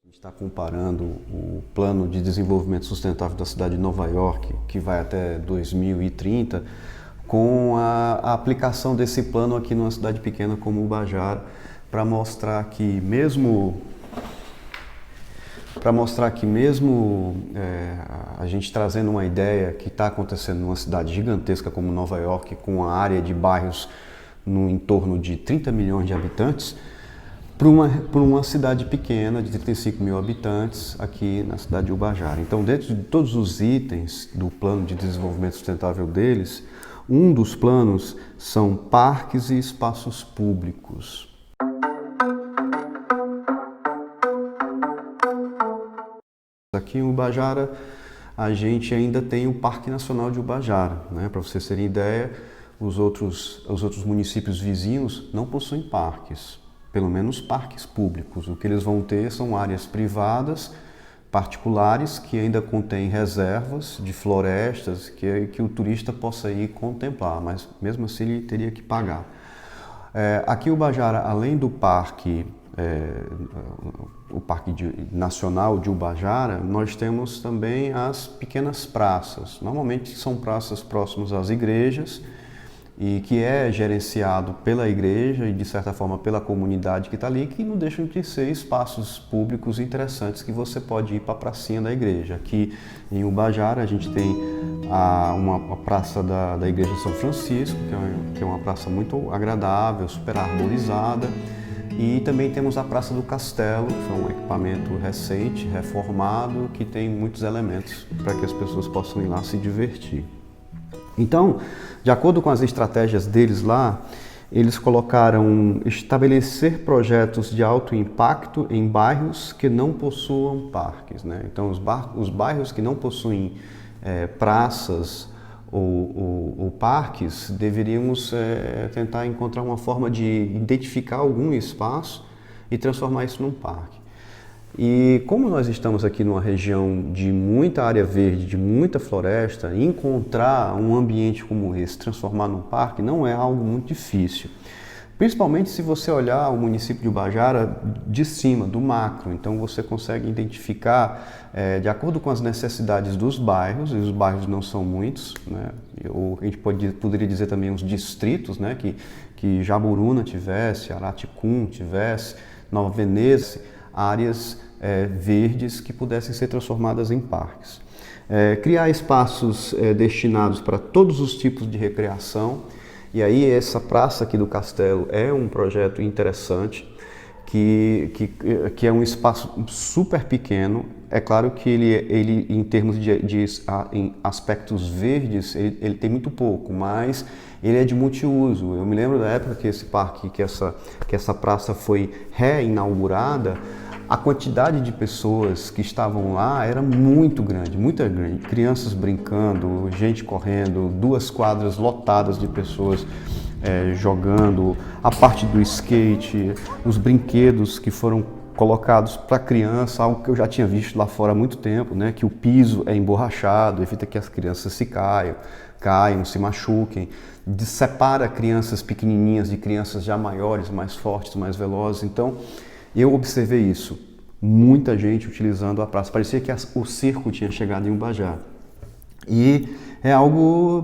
A gente está comparando o Plano de Desenvolvimento Sustentável da cidade de Nova York, que vai até 2030, com a aplicação desse plano aqui numa cidade pequena como Ubajara, para mostrar que mesmo a gente trazendo uma ideia que está acontecendo numa cidade gigantesca como Nova York, com uma área de bairros no entorno de 30 milhões de habitantes, para uma cidade pequena de 35 mil habitantes aqui na cidade de Ubajara. Então, dentro de todos os itens do plano de desenvolvimento sustentável deles, um dos planos são parques e espaços públicos. Aqui em Ubajara, a gente ainda tem o Parque Nacional de Ubajara, né? Para vocês terem ideia, os outros municípios vizinhos não possuem parques, pelo menos parques públicos. O que eles vão ter são áreas privadas, particulares, que ainda contêm reservas de florestas que o turista possa ir contemplar, mas mesmo assim ele teria que pagar. Aqui em Ubajara, além do parque, o Parque Nacional de Ubajara, nós temos também as pequenas praças. Normalmente são praças próximas às igrejas e que é gerenciado pela igreja e, de certa forma, pela comunidade que está ali, que não deixam de ser espaços públicos interessantes que você pode ir para a pracinha da igreja. Aqui em Ubajara, a gente tem uma praça da Igreja de São Francisco, que é uma praça muito agradável, super arborizada. E também temos a Praça do Castelo, que é um equipamento recente, reformado, que tem muitos elementos para que as pessoas possam ir lá se divertir. Então, de acordo com as estratégias deles lá, eles colocaram estabelecer projetos de alto impacto em bairros que não possuam parques, né? Então, os bairros que não possuem praças ou parques, deveríamos tentar encontrar uma forma de identificar algum espaço e transformar isso num parque. E como nós estamos aqui numa região de muita área verde, de muita floresta, encontrar um ambiente como esse, transformar num parque, não é algo muito difícil. Principalmente se você olhar o município de Ubajara de cima, do macro. Então você consegue identificar, de acordo com as necessidades dos bairros, e os bairros não são muitos, né? Ou a gente poderia dizer também os distritos, né? Que Jaburuna tivesse, Araticum tivesse, Nova Veneza, áreas verdes que pudessem ser transformadas em parques. Criar espaços destinados para todos os tipos de recreação. E aí essa praça aqui do Castelo é um projeto interessante, que é um espaço super pequeno. É claro que ele em termos em aspectos verdes, ele tem muito pouco, mas ele é de multiuso. Eu me lembro da época que esse parque, que essa praça foi reinaugurada, a quantidade de pessoas que estavam lá era muito grande, muito grande. Crianças brincando, gente correndo, 2 quadras lotadas de pessoas jogando, a parte do skate, os brinquedos que foram colocados para criança, algo que eu já tinha visto lá fora há muito tempo, né? Que o piso é emborrachado, evita que as crianças se caiam, se machuquem, separa crianças pequenininhas de crianças já maiores, mais fortes, mais velozes. Então, eu observei isso, muita gente utilizando a praça, parecia que o circo tinha chegado em Ubajara. E é algo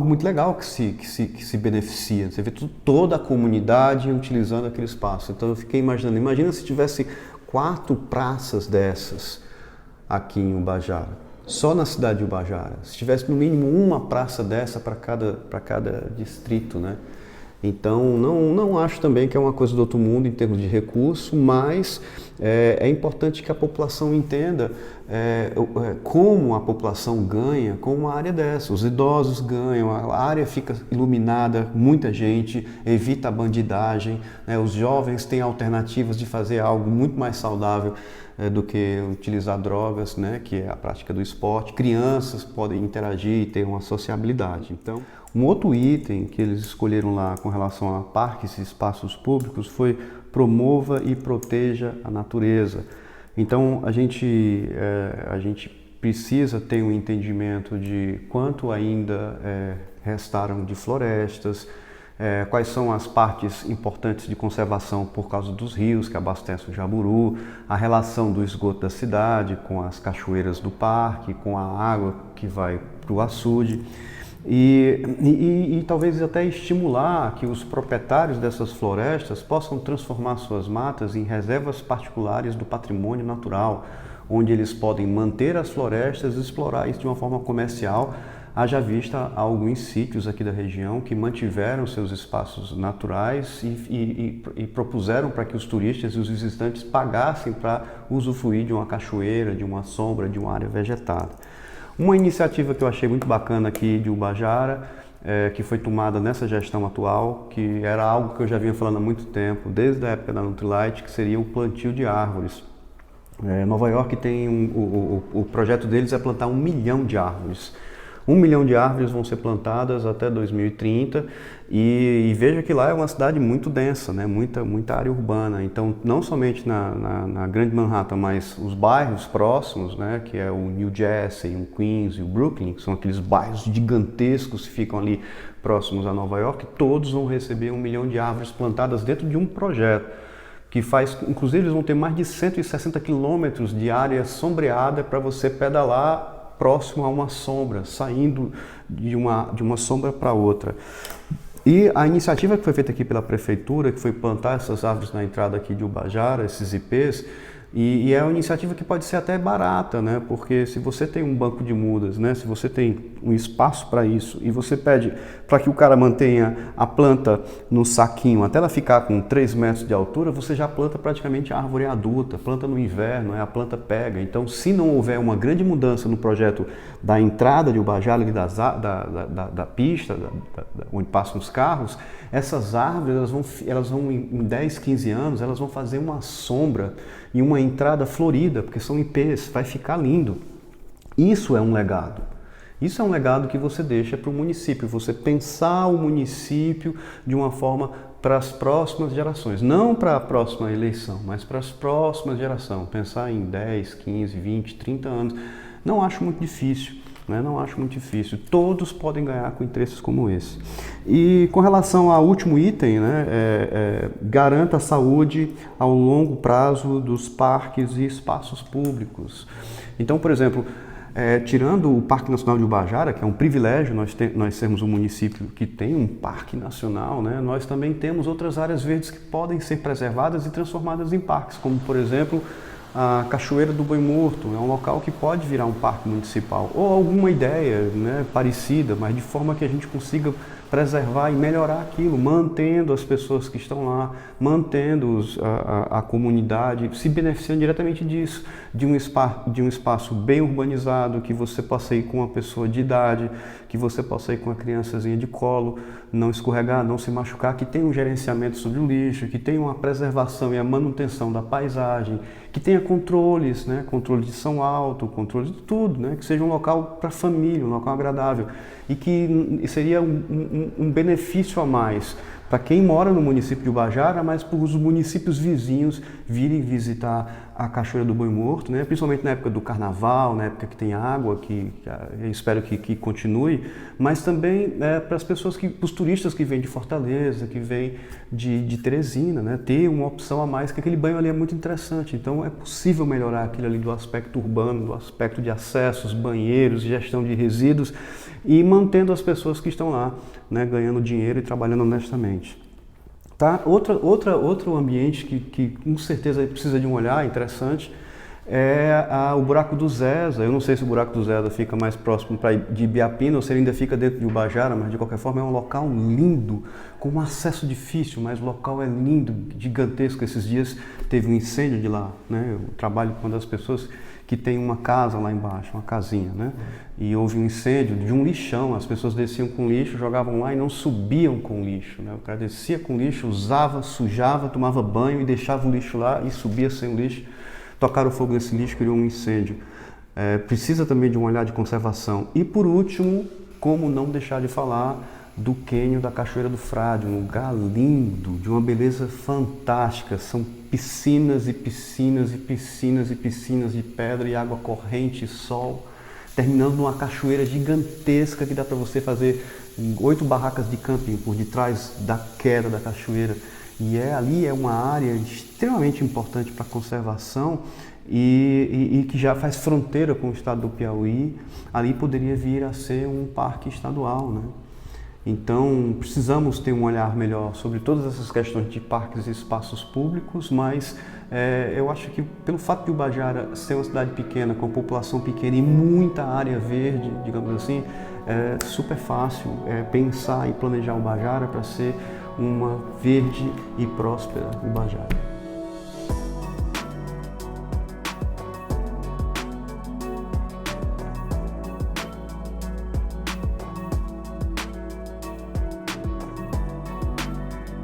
muito legal que se beneficia, você vê toda a comunidade utilizando aquele espaço. Então eu fiquei imaginando, imagina se tivesse 4 praças dessas aqui em Ubajara, só na cidade de Ubajara, se tivesse no mínimo uma praça dessa para cada distrito, né? Então, não acho também que é uma coisa do outro mundo em termos de recurso, mas é importante que a população entenda como a população ganha com uma área dessa. Os idosos ganham, a área fica iluminada, muita gente, evita a bandidagem, né? Os jovens têm alternativas de fazer algo muito mais saudável do que utilizar drogas, né? Que é a prática do esporte. Crianças podem interagir e ter uma sociabilidade. Então, um outro item que eles escolheram lá com relação a parques e espaços públicos foi promova e proteja a natureza. Então, a gente precisa ter um entendimento de quanto ainda restaram de florestas, quais são as partes importantes de conservação por causa dos rios que abastecem o Jaburu, a relação do esgoto da cidade com as cachoeiras do parque, com a água que vai para o açude. E talvez até estimular que os proprietários dessas florestas possam transformar suas matas em reservas particulares do patrimônio natural, onde eles podem manter as florestas e explorar isso de uma forma comercial. Haja vista alguns sítios aqui da região que mantiveram seus espaços naturais e propuseram para que os turistas e os visitantes pagassem para usufruir de uma cachoeira, de uma sombra, de uma área vegetada. Uma iniciativa que eu achei muito bacana aqui de Ubajara, que foi tomada nessa gestão atual, que era algo que eu já vinha falando há muito tempo, desde a época da Nutrilite, que seria o plantio de árvores. Nova York tem o projeto deles é plantar 1 milhão de árvores. 1 milhão de árvores vão ser plantadas até 2030 e veja que lá é uma cidade muito densa, né? muita área urbana. Então, não somente na Grande Manhattan, mas os bairros próximos, né? Que é o New Jersey, o Queens e o Brooklyn, que são aqueles bairros gigantescos que ficam ali próximos a Nova York, todos vão receber 1 milhão de árvores plantadas dentro de um projeto. Que faz, inclusive, eles vão ter mais de 160 quilômetros de área sombreada para você pedalar próximo a uma sombra, saindo de uma sombra para outra. E a iniciativa que foi feita aqui pela prefeitura, que foi plantar essas árvores na entrada aqui de Ubajara, esses ipês, e é uma iniciativa que pode ser até barata, né? Porque se você tem um banco de mudas, né? Se você tem um espaço para isso e você pede para que o cara mantenha a planta no saquinho até ela ficar com 3 metros de altura, você já planta praticamente a árvore adulta, planta no inverno, a planta pega. Então, se não houver uma grande mudança no projeto da entrada de Ubajara, da pista, onde passam os carros, essas árvores elas vão em 10, 15 anos, elas vão fazer uma sombra e uma entrada florida, porque são ipês, vai ficar lindo. Isso é um legado. Isso é um legado que você deixa para o município, você pensar o município de uma forma para as próximas gerações, não para a próxima eleição, mas para as próximas gerações, pensar em 10, 15, 20, 30 anos. Não acho muito difícil. Não acho muito difícil. Todos podem ganhar com interesses como esse. E com relação ao último item, garanta a saúde ao longo prazo dos parques e espaços públicos. Então, por exemplo, tirando o Parque Nacional de Ubajara, que é um privilégio nós sermos um município que tem um parque nacional, nós também temos outras áreas verdes que podem ser preservadas e transformadas em parques, como, por exemplo, a Cachoeira do Boi Morto é um local que pode virar um parque municipal, ou alguma ideia parecida, mas de forma que a gente consiga preservar e melhorar aquilo, mantendo as pessoas que estão lá, mantendo a comunidade, se beneficiando diretamente disso, de um espaço bem urbanizado, que você possa ir com uma pessoa de idade, que você possa ir com uma criançazinha de colo, não escorregar, não se machucar, que tenha um gerenciamento sobre o lixo, que tenha uma preservação e a manutenção da paisagem, que tenha controles, controle de som alto, controle de tudo, que seja um local para a família, um local agradável e que seria um benefício a mais para quem mora no município de Ubajara, mas para os municípios vizinhos virem visitar a Cachoeira do Boi Morto, principalmente na época do carnaval, na época que tem água, que eu espero que continue, mas também para as pessoas, para os turistas que vêm de Fortaleza, que vêm de Teresina, ter uma opção a mais, que aquele banho ali é muito interessante. Então é possível melhorar aquilo ali do aspecto urbano, do aspecto de acessos, banheiros, gestão de resíduos e mantendo as pessoas que estão lá, ganhando dinheiro e trabalhando honestamente. Tá? Outro ambiente que com certeza precisa de um olhar interessante é o Buraco do Zeza. Eu não sei se o Buraco do Zeza fica mais próximo de Ibiapina ou se ele ainda fica dentro de Ubajara, mas de qualquer forma é um local lindo, com um acesso difícil, mas o local é lindo, gigantesco. Esses dias teve um incêndio de lá, Eu trabalho com uma das pessoas que tem uma casa lá embaixo, uma casinha, E houve um incêndio de um lixão, as pessoas desciam com lixo, jogavam lá e não subiam com lixo, O cara descia com lixo, usava, sujava, tomava banho e deixava o lixo lá e subia sem o lixo. Tocaram fogo nesse lixo, criou um incêndio. Precisa também de um olhar de conservação. E por último, como não deixar de falar do cânion da Cachoeira do Frade, um lugar lindo, de uma beleza fantástica. São piscinas e piscinas e piscinas e piscinas de pedra e água corrente e sol, terminando numa cachoeira gigantesca que dá para você fazer 8 barracas de camping por detrás da queda da cachoeira. E ali é uma área extremamente importante para a conservação e que já faz fronteira com o estado do Piauí. Ali poderia vir a ser um parque estadual, né? Então, precisamos ter um olhar melhor sobre todas essas questões de parques e espaços públicos, mas eu acho que pelo fato de Ubajara ser uma cidade pequena, com população pequena e muita área verde, digamos assim, é super fácil pensar e planejar Ubajara para ser uma verde e próspera Ubajara.